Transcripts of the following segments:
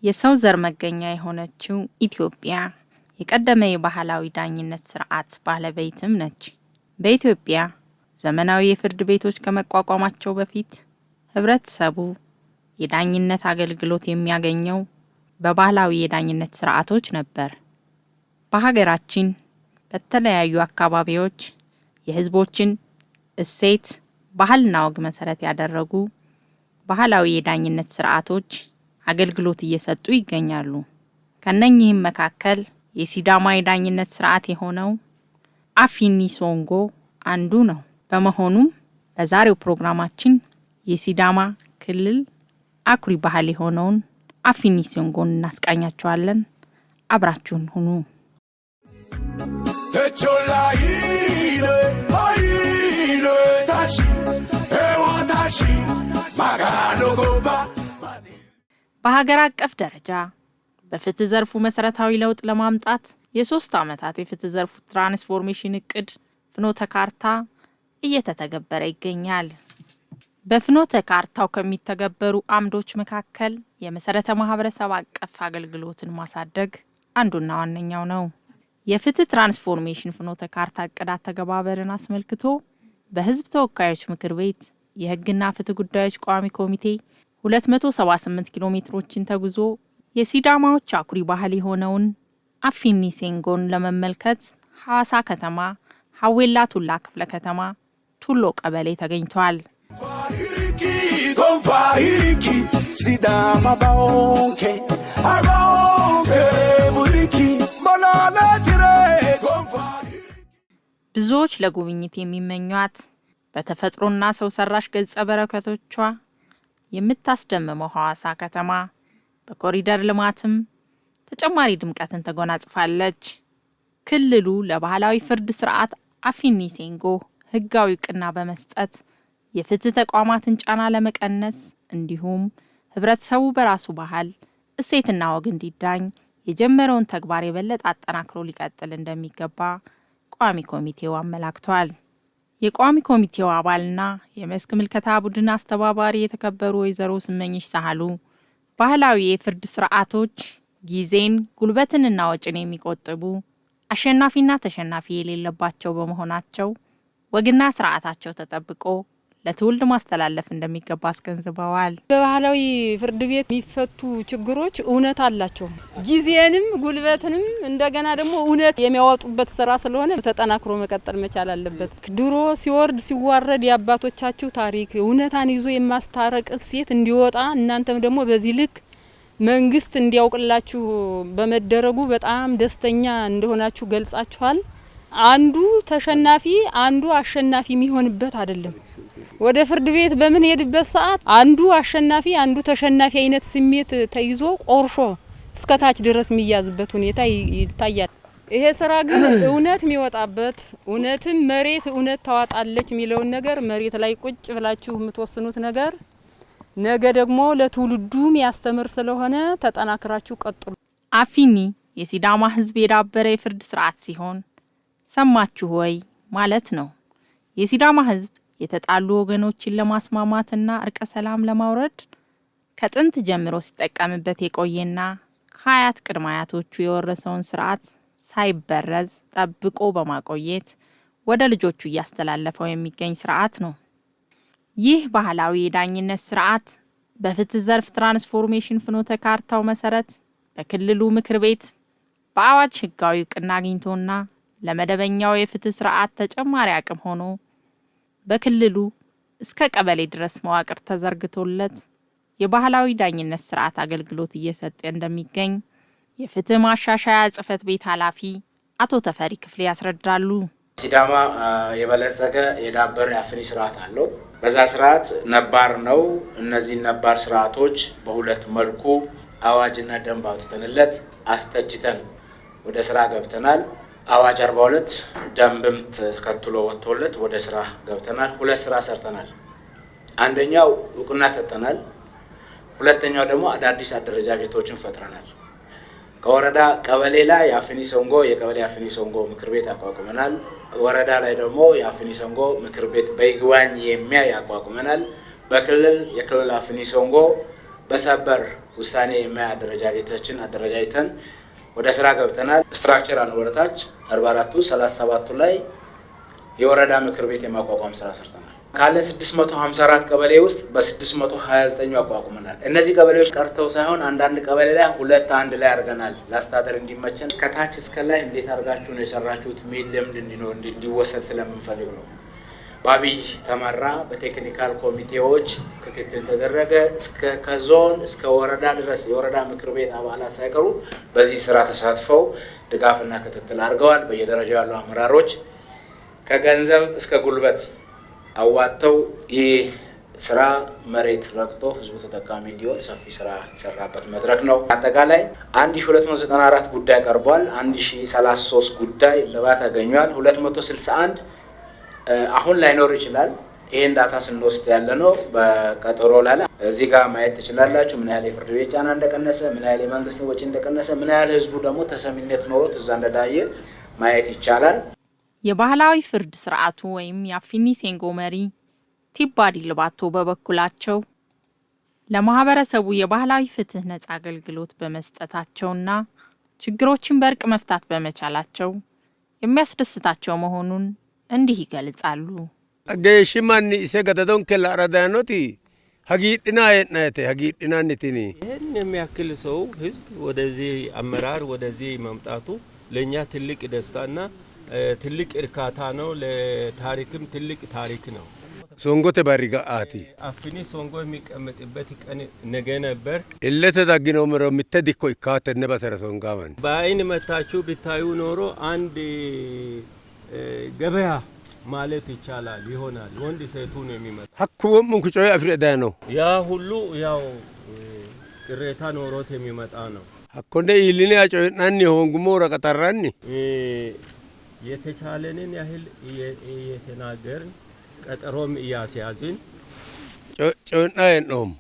የሰው ዘር መገኛ የሆነችው ኢትዮጵያ የቀደመ የባህላዊ ዳኝነት ስርዓት ባለቤትም ነች። በኢትዮጵያ ዘመናዊ የፍርድ ቤቶች ከመቋቋማቸው በፊት ህብረተሰቡ የዳኝነት አገልግሎት የሚያገኘው በባህላዊ የዳኝነት ስርዓቶች ነበር። በሀገራችን በተለያዩ አካባቢዎች የህዝቦችን እሴት ባህልና ወግ መሰረት ያደረጉ ባህላዊ የዳኝነት ስርዓቶች አገልግሎት እየሰጡ ይገኛሉ። ከነኚህም መካከል የሲዳማ የዳኝነት ስርዓት የሆነው አፊኒ ሶንጎ አንዱ ነው። በመሆኑም በዛሬው ፕሮግራማችን የሲዳማ ክልል አኩሪ ባህል የሆነውን አፊኒ ሶንጎን እናስቃኛችኋለን። አብራችሁን ሁኑ። በሀገር አቀፍ ደረጃ በፍትህ ዘርፉ መሰረታዊ ለውጥ ለማምጣት የ3 ዓመታት የፍትህ ዘርፉ ትራንስፎርሜሽን እቅድ ፍኖተ ካርታ እየተተገበረ ይገኛል። በፍኖተ ካርታው ከሚተገበሩ አምዶች መካከል የመሰረተ ማህበረሰብ አቀፍ አገልግሎትን ማሳደግ አንዱና ዋነኛው ነው። የፍትህ ትራንስፎርሜሽን ፍኖተ ካርታ እቅድ አተገባበርን አስመልክቶ በህዝብ ተወካዮች ምክር ቤት የህግና ፍትህ ጉዳዮች ቋሚ ኮሚቴ 278 ኪሎ ሜትሮችን ተጉዞ የሲዳማዎች አኩሪ ባህል የሆነውን አፊኒ ሴንጎን ለመመልከት ሐዋሳ ከተማ ሐዌላ ቱላ ክፍለ ከተማ ቱሎ ቀበሌ ተገኝቷል። ብዙዎች ለጉብኝት የሚመኟት በተፈጥሮና ሰው ሰራሽ ገጸ በረከቶቿ የምታስደምመው ሐዋሳ ከተማ በኮሪደር ልማትም ተጨማሪ ድምቀትን ተጎናጽፋለች። ክልሉ ለባህላዊ ፍርድ ስርዓት አፊኒ ሴንጎ ህጋዊ ዕውቅና በመስጠት የፍትህ ተቋማትን ጫና ለመቀነስ እንዲሁም ህብረተሰቡ በራሱ ባህል እሴትና ወግ እንዲዳኝ የጀመረውን ተግባር የበለጠ አጠናክሮ ሊቀጥል እንደሚገባ ቋሚ ኮሚቴው አመላክቷል። የቋሚ ኮሚቴው አባልና የመስክ ምልከታ ቡድን አስተባባሪ የተከበሩ ወይዘሮ ስመኝሽ ሳህሉ ባህላዊ የፍርድ ስርዓቶች ጊዜን ጉልበትንና ወጪን የሚቆጥቡ አሸናፊና ተሸናፊ የሌለባቸው በመሆናቸው ወግና ስርዓታቸው ተጠብቆ ለትውልድ ማስተላለፍ እንደሚገባ አስገንዝበዋል። በባህላዊ ፍርድ ቤት የሚፈቱ ችግሮች እውነት አላቸው። ጊዜንም ጉልበትንም እንደገና ደግሞ እውነት የሚያወጡበት ስራ ስለሆነ ተጠናክሮ መቀጠል መቻል አለበት። ድሮ ሲወርድ ሲዋረድ የአባቶቻችሁ ታሪክ እውነታን ይዞ የማስታረቅ እሴት እንዲወጣ እናንተም ደግሞ በዚህ ልክ መንግስት እንዲያውቅላችሁ በመደረጉ በጣም ደስተኛ እንደሆናችሁ ገልጻችኋል። አንዱ ተሸናፊ አንዱ አሸናፊ የሚሆንበት አይደለም። ወደ ፍርድ ቤት በምንሄድበት ሰዓት አንዱ አሸናፊ አንዱ ተሸናፊ አይነት ስሜት ተይዞ ቆርሾ እስከታች ድረስ የሚያዝበት ሁኔታ ይታያል። ይሄ ስራ ግን እውነት የሚወጣበት እውነትም መሬት እውነት ታዋጣለች የሚለውን ነገር መሬት ላይ ቁጭ ብላችሁ የምትወስኑት ነገር ነገ ደግሞ ለትውልዱም ያስተምር ስለሆነ ተጠናክራችሁ ቀጥሉ። አፊኒ የሲዳማ ህዝብ የዳበረ የፍርድ ስርዓት ሲሆን ሰማችሁ ወይ ማለት ነው። የሲዳማ ህዝብ የተጣሉ ወገኖችን ለማስማማትና እርቀ ሰላም ለማውረድ ከጥንት ጀምሮ ሲጠቀምበት የቆየና ከአያት ቅድመ አያቶቹ የወረሰውን ስርዓት ሳይበረዝ ጠብቆ በማቆየት ወደ ልጆቹ እያስተላለፈው የሚገኝ ስርዓት ነው። ይህ ባህላዊ የዳኝነት ስርዓት በፍትህ ዘርፍ ትራንስፎርሜሽን ፍኖተ ካርታው መሰረት በክልሉ ምክር ቤት በአዋጅ ህጋዊ ዕውቅና አግኝቶና ለመደበኛው የፍትህ ስርዓት ተጨማሪ አቅም ሆኖ በክልሉ እስከ ቀበሌ ድረስ መዋቅር ተዘርግቶለት የባህላዊ ዳኝነት ስርዓት አገልግሎት እየሰጠ እንደሚገኝ የፍትህ ማሻሻያ ጽህፈት ቤት ኃላፊ አቶ ተፈሪ ክፍሌ ያስረዳሉ። ሲዳማ የበለጸገ የዳበረ የአፊኒ ስርዓት አለው። በዛ ስርዓት ነባር ነው። እነዚህ ነባር ስርዓቶች በሁለት መልኩ አዋጅና ደንብ አውጥተንለት አስጠጅተን ወደ ስራ ገብተናል። አዋጅ 42 ደንብም ተከትሎ ወጥቶለት ወደ ስራ ገብተናል። ሁለት ስራ ሰርተናል። አንደኛው ዕውቅና ሰጠናል። ሁለተኛው ደግሞ አዳዲስ አደረጃጀቶችን ፈጥረናል። ከወረዳ ቀበሌ ላይ የአፊኒ ሶንጎ የቀበሌ አፊኒ ሶንጎ ምክር ቤት አቋቁመናል። ወረዳ ላይ ደግሞ የአፊኒ ሶንጎ ምክር ቤት በይግባኝ የሚያይ አቋቁመናል። በክልል የክልል አፊኒ ሶንጎ በሰበር ውሳኔ የማያደረጃጀታችን አደረጃጀተን ወደ ስራ ገብተናል። ስትራክቸራል ወረታች 44ቱ 37ቱ ላይ የወረዳ ምክር ቤት የማቋቋም ስራ ሰርተናል። ካለ 654 ቀበሌ ውስጥ በ629 አቋቁመናል። እነዚህ ቀበሌዎች ቀርተው ሳይሆን አንዳንድ ቀበሌ ላይ ሁለት አንድ ላይ አድርገናል። ለአስተዳደር እንዲመቸን ከታች እስከ ላይ እንዴት አድርጋችሁ ነው የሰራችሁት ሚል ልምድ እንዲወሰድ ስለምንፈልግ ነው። በአብይ ተመራ በቴክኒካል ኮሚቴዎች ክትትል ተደረገ። እስከ ከዞን እስከ ወረዳ ድረስ የወረዳ ምክር ቤት አባላት ሳይቀሩ በዚህ ስራ ተሳትፈው ድጋፍና ክትትል አድርገዋል። በየደረጃው ያሉ አመራሮች ከገንዘብ እስከ ጉልበት አዋጥተው ይህ ስራ መሬት ረግጦ ህዝቡ ተጠቃሚ እንዲሆን ሰፊ ስራ የተሰራበት መድረክ ነው። አጠቃላይ 1294 ጉዳይ ቀርቧል። 1033 ጉዳይ እልባት ያገኛል። 261 አሁን ላይኖር ይችላል። ይሄን ዳታ ስንወስድ ያለ ነው በቀጠሮ ላይ እዚህ ጋር ማየት ትችላላችሁ። ምን ያህል የፍርድ ቤት ጫና እንደቀነሰ፣ ምን ያህል የመንግስት ወጪ እንደቀነሰ፣ ምን ያህል ህዝቡ ደግሞ ተሰሚነት ኖሮት እዛ እንደዳየ ማየት ይቻላል። የባህላዊ ፍርድ ስርዓቱ ወይም የአፊኒ ሴንጎ መሪ ቲባዲ ልባቶ በበኩላቸው ለማህበረሰቡ የባህላዊ ፍትህ ነጻ አገልግሎት በመስጠታቸውና ችግሮችን በእርቅ መፍታት በመቻላቸው የሚያስደስታቸው መሆኑን እንዲህ ይገልጻሉ። ገሽማኒ ሰገደዶን ከላራዳኖቲ ሀጊድና የናይተ ሀጊድና ንቲኒ ይሄን የሚያክል ሰው ህዝብ ወደዚህ አመራር ወደዚህ መምጣቱ ለኛ ትልቅ ደስታና ትልቅ እርካታ ነው። ለታሪክም ትልቅ ታሪክ ነው። ሶንጎተ ባሪጋ አቲ አፊኒ ሶንጎ የሚቀመጥበት ቀን ነገ ነበር። እለተ ዳግኖ ምሮ ምተዲኮ ይካተ ነበሰረ ሶንጋማን በአይን መታችሁ ቢታዩ ኖሮ አንድ ገበያ ማለት ይቻላል ይሆናል። ወንድ ሴቱን የሚመጣ ሀኩም እንኩጮ አፍሪዳ ነው። ያ ሁሉ ያው ቅሬታ ኖሮት የሚመጣ ነው። ሀኮንደ ኢሊኒ አጮናኒ ሆንጉሞ ረቀጠራኒ የተቻለንን ያህል የተናገርን ቀጠሮም እያስያዝን ጮና የነውም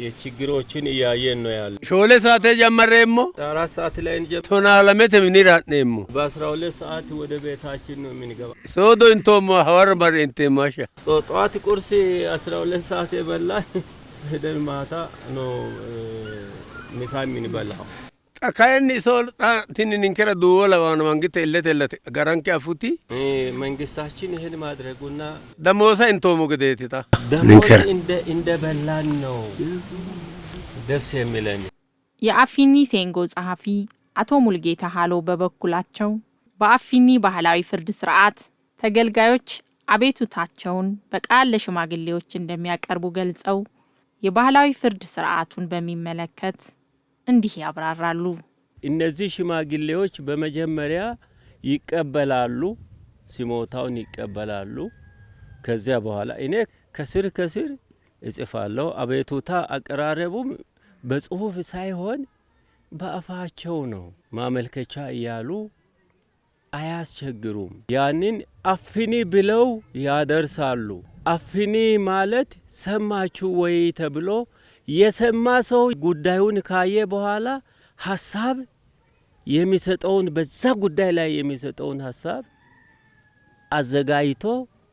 የችግሮችን እያየን ነው ያለ። ሾለ ሰዓት ጀመረሞ 4 ሰዓት ላይ እንጀ ቶና ለመተ ምንራነሞ በ12 ሰዓት ወደ ቤታችን ነው የምንገባ። ሶዶ እንቶሞ ሐወር ማርንቴ ማሻ ጧት ቁርስ 12 ሰዓት የበላ ሄደን ማታ ነው ምሳ የምንበላው። ካይኒ ሶል ትንን እንከረ ዱወላ ዋና መንግስት እለት ጋራንኪ አፉቲ መንግስታችን ይሄን ማድረጉና ደሞሳ እንቶሞ ገደቴታ ደሞዝ እንደ በላን ነው ደስ የሚለን። የአፊኒ ሴንጎ ጸሐፊ አቶ ሙልጌታ ሃሎ በበኩላቸው በአፊኒ ባህላዊ ፍርድ ስርዓት ተገልጋዮች አቤቱታቸውን በቃል ለሽማግሌዎች እንደሚያቀርቡ ገልጸው የባህላዊ ፍርድ ስርዓቱን በሚመለከት እንዲህ ያብራራሉ። እነዚህ ሽማግሌዎች በመጀመሪያ ይቀበላሉ፣ ሲሞታውን ይቀበላሉ። ከዚያ በኋላ እኔ ከስር እጽፋለሁ። አቤቱታ አቀራረቡም በጽሁፍ ሳይሆን በአፋቸው ነው። ማመልከቻ እያሉ አያስቸግሩም። ያንን አፊኒ ብለው ያደርሳሉ። አፊኒ ማለት ሰማችሁ ወይ ተብሎ የሰማ ሰው ጉዳዩን ካየ በኋላ ሐሳብ የሚሰጠውን በዛ ጉዳይ ላይ የሚሰጠውን ሐሳብ አዘጋጅቶ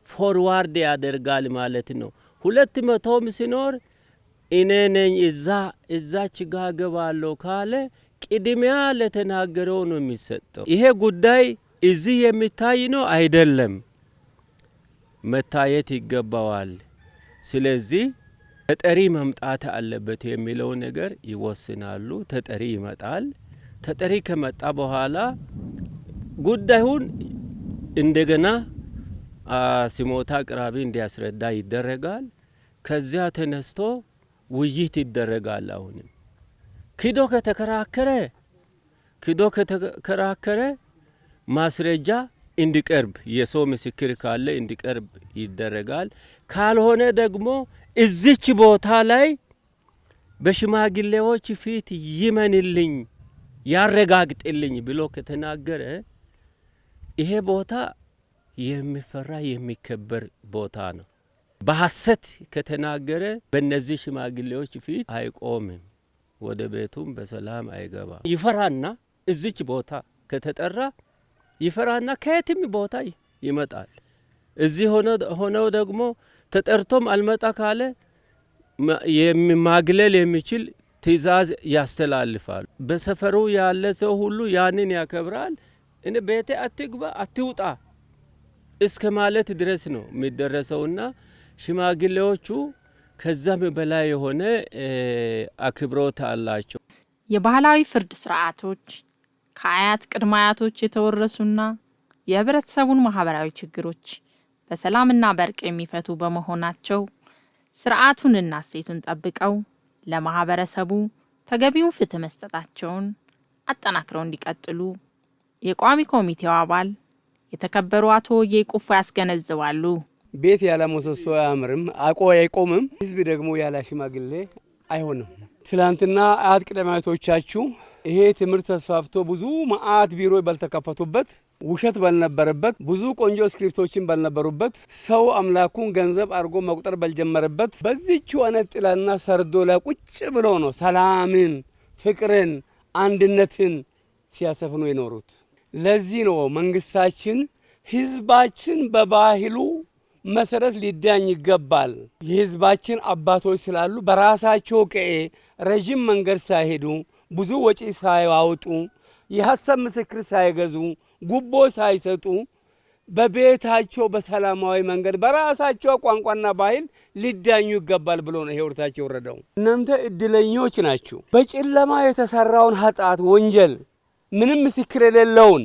ፎርዋርድ ያደርጋል ማለት ነው። 200ም ሲኖር እኔ ነኝ እዛች ጋር ገባለሁ ካለ ቅድሚያ ለተናገረው ነው የሚሰጠው። ይሄ ጉዳይ እዚህ የሚታይ ነው አይደለም፣ መታየት ይገባዋል። ስለዚህ ተጠሪ መምጣት አለበት የሚለው ነገር ይወስናሉ። ተጠሪ ይመጣል። ተጠሪ ከመጣ በኋላ ጉዳዩን እንደገና ሲሞታ አቅራቢ እንዲያስረዳ ይደረጋል። ከዚያ ተነስቶ ውይይት ይደረጋል። አሁንም ክዶ ከተከራከረ ማስረጃ እንዲቀርብ የሰው ምስክር ካለ እንዲቀርብ ይደረጋል። ካልሆነ ደግሞ እዚች ቦታ ላይ በሽማግሌዎች ፊት ይመንልኝ ያረጋግጥልኝ ብሎ ከተናገረ ይሄ ቦታ የሚፈራ የሚከበር ቦታ ነው። በሐሰት ከተናገረ በእነዚህ ሽማግሌዎች ፊት አይቆምም፣ ወደ ቤቱም በሰላም አይገባም። ይፈራና እዚች ቦታ ከተጠራ ይፈራና ከየትም ቦታ ይመጣል። እዚህ ሆነው ደግሞ ተጠርቶም አልመጣ ካለ ማግለል የሚችል ትእዛዝ ያስተላልፋሉ። በሰፈሩ ያለ ሰው ሁሉ ያንን ያከብራል። እኔ ቤቴ አትግባ አትውጣ እስከ ማለት ድረስ ነው የሚደረሰውና ሽማግሌዎቹ ከዛም በላይ የሆነ አክብሮት አላቸው። የባህላዊ ፍርድ ስርዓቶች ከአያት ቅድመ አያቶች የተወረሱና የህብረተሰቡን ማህበራዊ ችግሮች በሰላምና በእርቅ የሚፈቱ በመሆናቸው ስርዓቱንና እሴቱን ጠብቀው ለማህበረሰቡ ተገቢውን ፍትህ መስጠታቸውን አጠናክረው እንዲቀጥሉ የቋሚ ኮሚቴው አባል የተከበሩ አቶ የቁፋ ያስገነዝባሉ። ቤት ያለ ምሰሶ አያምርም፣ አይቆምም። ህዝብ ደግሞ ያለ ሽማግሌ አይሆንም። ትላንትና አያት ቅድመ አያቶቻችሁ ይሄ ትምህርት ተስፋፍቶ ብዙ መዓት ቢሮ ባልተከፈቱበት፣ ውሸት ባልነበረበት፣ ብዙ ቆንጆ ስክሪፕቶችን ባልነበሩበት፣ ሰው አምላኩን ገንዘብ አድርጎ መቁጠር ባልጀመረበት በዚህቹ አነጥላና ሰርዶ ላይ ቁጭ ብሎ ነው ሰላምን፣ ፍቅርን፣ አንድነትን ሲያሰፍኑ የኖሩት። ለዚህ ነው መንግስታችን ህዝባችን በባህሉ መሰረት ሊዳኝ ይገባል። የህዝባችን አባቶች ስላሉ በራሳቸው ቀዬ ረጅም መንገድ ሳይሄዱ ብዙ ወጪ ሳያወጡ የሐሰት ምስክር ሳይገዙ ጉቦ ሳይሰጡ በቤታቸው በሰላማዊ መንገድ በራሳቸው ቋንቋና ባህል ሊዳኙ ይገባል ብሎ ነው ህይወታቸው ወረደው። እናንተ እድለኞች ናችሁ። በጨለማ የተሰራውን ኃጢአት ወንጀል ምንም ምስክር የሌለውን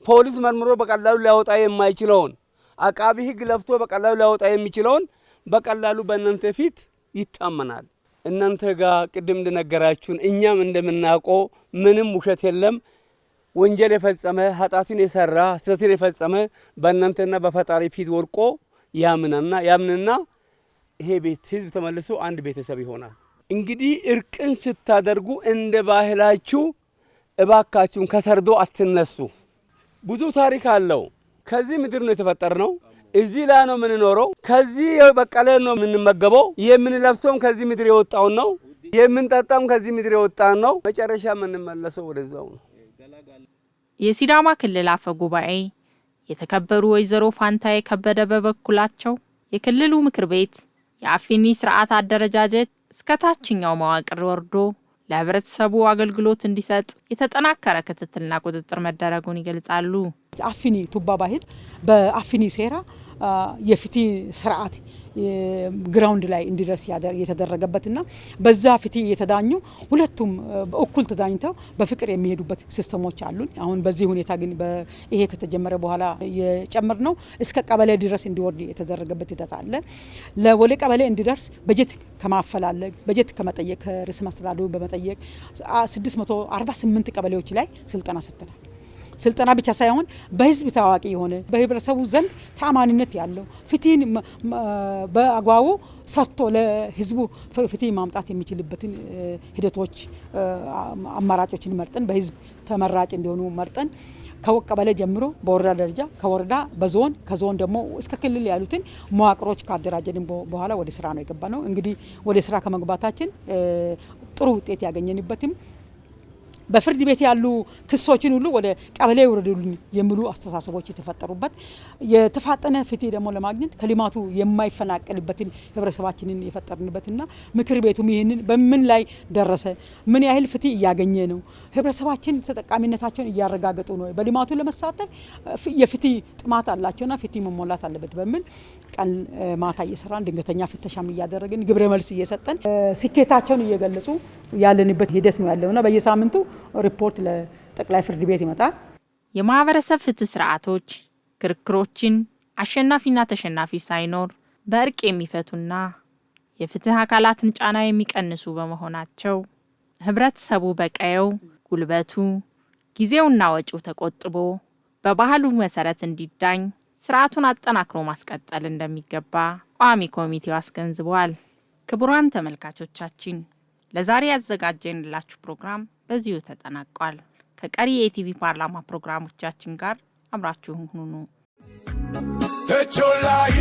ፖሊስ መርምሮ በቀላሉ ሊያወጣ የማይችለውን አቃቢ ህግ ለፍቶ በቀላሉ ሊያወጣ የሚችለውን በቀላሉ በእናንተ ፊት ይታመናል። እናንተ ጋር ቅድም እንደነገራችሁን እኛም እንደምናውቀው ምንም ውሸት የለም። ወንጀል የፈጸመ ኃጢአትን የሰራ ስህተትን የፈጸመ በእናንተና በፈጣሪ ፊት ወድቆ ያምንና ይሄ ቤት ህዝብ ተመልሶ አንድ ቤተሰብ ይሆናል። እንግዲህ እርቅን ስታደርጉ እንደ ባህላችሁ እባካችሁን ከሰርዶ አትነሱ። ብዙ ታሪክ አለው። ከዚህ ምድር ነው የተፈጠርነው። እዚህ ላይ ነው የምንኖረው። ከዚህ በቀለ ነው የምንመገበው። የምንለብሰውም ከዚህ ምድር የወጣውን ነው። የምንጠጣውም ከዚህ ምድር የወጣን ነው። መጨረሻ የምንመለሰው ወደዛው ነው። የሲዳማ ክልል አፈ ጉባኤ የተከበሩ ወይዘሮ ፋንታዬ ከበደ በበኩላቸው የክልሉ ምክር ቤት የአፊኒ ስርዓት አደረጃጀት እስከ ታችኛው መዋቅር ወርዶ ለህብረተሰቡ አገልግሎት እንዲሰጥ የተጠናከረ ክትትልና ቁጥጥር መደረጉን ይገልጻሉ። አፊኒ ቱባ ባህል በአፊኒ ሴራ የፍትህ ስርዓት ግራውንድ ላይ እንዲደርስ የተደረገበትና በዛ ፍትህ የተዳኙ ሁለቱም በእኩል ተዳኝተው በፍቅር የሚሄዱበት ሲስተሞች አሉን። አሁን በዚህ ሁኔታ ግን ይሄ ከተጀመረ በኋላ የጨመር ነው እስከ ቀበሌ ድረስ እንዲወርድ የተደረገበት ሂደት አለ። ወደ ቀበሌ እንዲደርስ በጀት ከማፈላለግ በጀት ከመጠየቅ ርዕሰ መስተዳድሩ በመጠየቅ 648 ቀበሌዎች ላይ ስልጠና ሰጥተናል። ስልጠና ብቻ ሳይሆን በህዝብ ታዋቂ የሆነ በህብረተሰቡ ዘንድ ተአማኒነት ያለው ፍትህን በአግባቡ ሰጥቶ ለህዝቡ ፍትህ ማምጣት የሚችልበትን ሂደቶች አማራጮችን መርጠን በህዝብ ተመራጭ እንዲሆኑ መርጠን ከቀበሌ ጀምሮ በወረዳ ደረጃ ከወረዳ በዞን ከዞን ደግሞ እስከ ክልል ያሉትን መዋቅሮች ካደራጀን በኋላ ወደ ስራ ነው የገባነው። እንግዲህ ወደ ስራ ከመግባታችን ጥሩ ውጤት ያገኘንበትም በፍርድ ቤት ያሉ ክሶችን ሁሉ ወደ ቀበሌ ወረዱልኝ የሚሉ አስተሳሰቦች የተፈጠሩበት የተፋጠነ ፍትህ ደግሞ ለማግኘት ከልማቱ የማይፈናቀልበትን ህብረተሰባችንን የፈጠርንበትና ምክር ቤቱም ይሄንን በምን ላይ ደረሰ፣ ምን ያህል ፍትህ እያገኘ ነው፣ ህብረተሰባችን ተጠቃሚነታቸውን እያረጋገጡ ነው፣ በልማቱ ለመሳተፍ የፍትህ ጥማት አላቸውና ፍትህ መሞላት አለበት በሚል ቀን ማታ እየሰራን ድንገተኛ ፍተሻም እያደረግን ግብረ መልስ እየሰጠን ስኬታቸውን እየገለጹ ያለንበት ሂደት ነው ያለውና በየሳምንቱ ሪፖርት ለጠቅላይ ፍርድ ቤት ይመጣል። የማህበረሰብ ፍትህ ስርዓቶች ክርክሮችን አሸናፊና ተሸናፊ ሳይኖር በእርቅ የሚፈቱና የፍትህ አካላትን ጫና የሚቀንሱ በመሆናቸው ህብረተሰቡ በቀየው ጉልበቱ ጊዜውና ወጪው ተቆጥቦ በባህሉ መሰረት እንዲዳኝ ስርዓቱን አጠናክሮ ማስቀጠል እንደሚገባ ቋሚ ኮሚቴው አስገንዝቧል። ክቡራን ተመልካቾቻችን ለዛሬ ያዘጋጀንላችሁ ፕሮግራም በዚሁ ተጠናቋል። ከቀሪ የኢቲቪ ፓርላማ ፕሮግራሞቻችን ጋር አብራችሁን ሁኑ። ተቾላይ